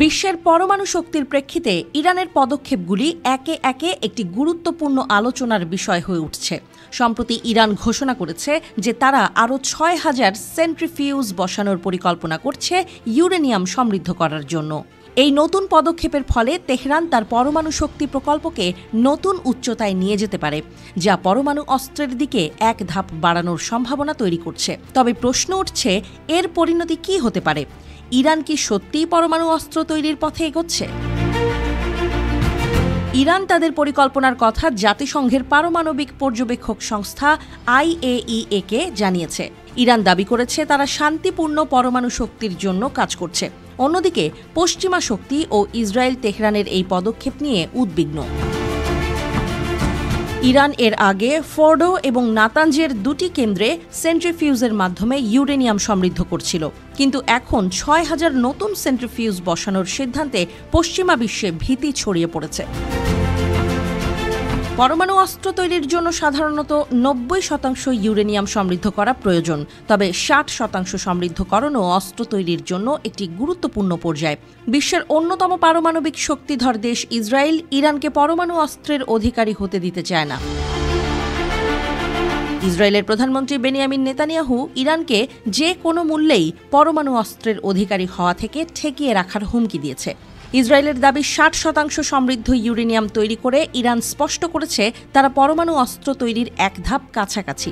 বিশ্বের পরমাণু শক্তির প্রেক্ষিতে ইরানের পদক্ষেপগুলি একে একে একটি গুরুত্বপূর্ণ আলোচনার বিষয় হয়ে উঠছে। সম্প্রতি ইরান ঘোষণা করেছে যে তারা আরও ৬,০০০ সেন্ট্রিফিউজ বসানোর পরিকল্পনা করছে ইউরেনিয়াম সমৃদ্ধ করার জন্য। এই নতুন পদক্ষেপের ফলে তেহরান তার পরমাণু শক্তি প্রকল্পকে নতুন উচ্চতায় নিয়ে যেতে পারে, যা পরমাণু অস্ত্রের দিকে এক ধাপ বাড়ানোর সম্ভাবনা তৈরি করছে। তবে প্রশ্ন উঠছে, এর পরিণতি কী হতে পারে? ইরান কি সত্যিই পরমাণু অস্ত্র তৈরির পথে এগোচ্ছে? ইরান তাদের পরিকল্পনার কথা জাতিসংঘের পারমাণবিক পর্যবেক্ষক সংস্থা IAEA-কে জানিয়েছে। ইরান দাবি করেছে তারা শান্তিপূর্ণ পরমাণু শক্তির জন্য কাজ করছে। অন্যদিকে পশ্চিমা শক্তি ও ইসরায়েল তেহরানের এই পদক্ষেপ নিয়ে উদ্বিগ্ন। ইরান এর আগে ফোর্ডো এবং নাতানজের দুটি কেন্দ্রে সেন্ট্রিফিউজের মাধ্যমে ইউরেনিয়াম সমৃদ্ধ করছিল, কিন্তু এখন ৬,০০০ নতুন সেন্ট্রিফিউজ বসানোর সিদ্ধান্তে পশ্চিমা বিশ্বে ভীতি ছড়িয়ে পড়েছে। পরমাণু অস্ত্র তৈরির জন্য সাধারণত ৯০% ইউরেনিয়াম সমৃদ্ধ করা প্রয়োজন, তবে ৬০% সমৃদ্ধকরণও অস্ত্র তৈরির জন্য একটি গুরুত্বপূর্ণ পর্যায়। বিশ্বের অন্যতম পারমাণবিক শক্তিধর দেশ ইসরায়েল ইরানকে পরমাণু অস্ত্রের অধিকারী হতে দিতে চায় না। ইসরায়েলের প্রধানমন্ত্রী বেনিয়ামিন নেতানিয়াহু ইরানকে যে কোনো মূল্যেই পরমাণু অস্ত্রের অধিকারী হওয়া থেকে ঠেকিয়ে রাখার হুমকি দিয়েছে। ইসরায়েলের দাবি ৬০% সমৃদ্ধ ইউরেনিয়াম তৈরি করে ইরান স্পষ্ট করেছে তারা পরমাণু অস্ত্র তৈরির এক ধাপ কাছাকাছি।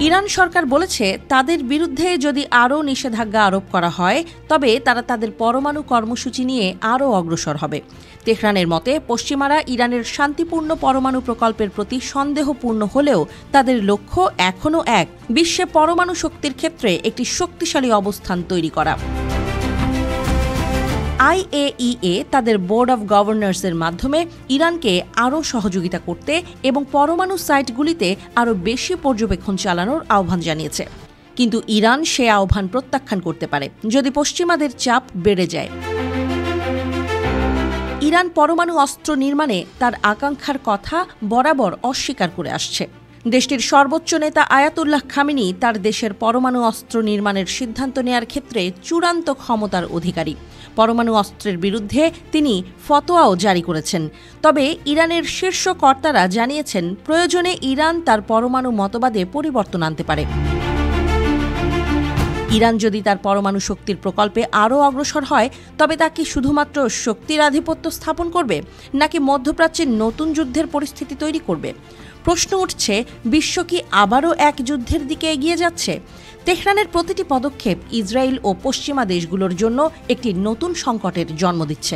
ইরান সরকার বলেছে তাদের বিরুদ্ধে যদি আরও নিষেধাজ্ঞা আরোপ করা হয় তবে তারা তাদের পরমাণু কর্মসূচি নিয়ে আরও অগ্রসর হবে। তেহরানের মতে পশ্চিমারা ইরানের শান্তিপূর্ণ পরমাণু প্রকল্পের প্রতি সন্দেহপূর্ণ হলেও তাদের লক্ষ্য এখনও এক, বিশ্বে পরমাণু শক্তির ক্ষেত্রে একটি শক্তিশালী অবস্থান তৈরি করা। IAEA তাদের বোর্ড অব গভর্নর্সের মাধ্যমে ইরানকে আরও সহযোগিতা করতে এবং পরমাণু সাইটগুলিতে আরও বেশি পর্যবেক্ষণ চালানোর আহ্বান জানিয়েছে, কিন্তু ইরান সে আহ্বান প্রত্যাখ্যান করতে পারে যদি পশ্চিমাদের চাপ বেড়ে যায়। ইরান পরমাণু অস্ত্র নির্মাণে তার আকাঙ্ক্ষার কথা বরাবর অস্বীকার করে আসছে। দেশটির সর্বোচ্চ নেতা আয়াতুল্লাহ খামেনি তার দেশের পরমাণু অস্ত্র নির্মাণের সিদ্ধান্ত নেয়ার ক্ষেত্রে চূড়ান্ত ক্ষমতার অধিকারী। পরমাণু অস্ত্রের বিরুদ্ধে তিনি ফতোয়াও জারি করেছেন। তবে ইরানের শীর্ষ কর্তারা জানিয়েছেন প্রয়োজনে ইরান তার পরমাণু মতবাদে পরিবর্তন আনতে পারে। ইরান যদি তার পরমাণু শক্তির প্রকল্পে আরও অগ্রসর হয় তবে তা কি শুধুমাত্র শক্তির আধিপত্য স্থাপন করবে, নাকি মধ্যপ্রাচ্যে নতুন যুদ্ধের পরিস্থিতি তৈরি করবে? প্রশ্ন উঠছে, বিশ্ব কি আবারও এক যুদ্ধের দিকে এগিয়ে যাচ্ছে? তেহরানের প্রতিটি পদক্ষেপ ইসরায়েল ও পশ্চিমা দেশগুলোর জন্য একটি নতুন সংকটের জন্ম দিচ্ছে।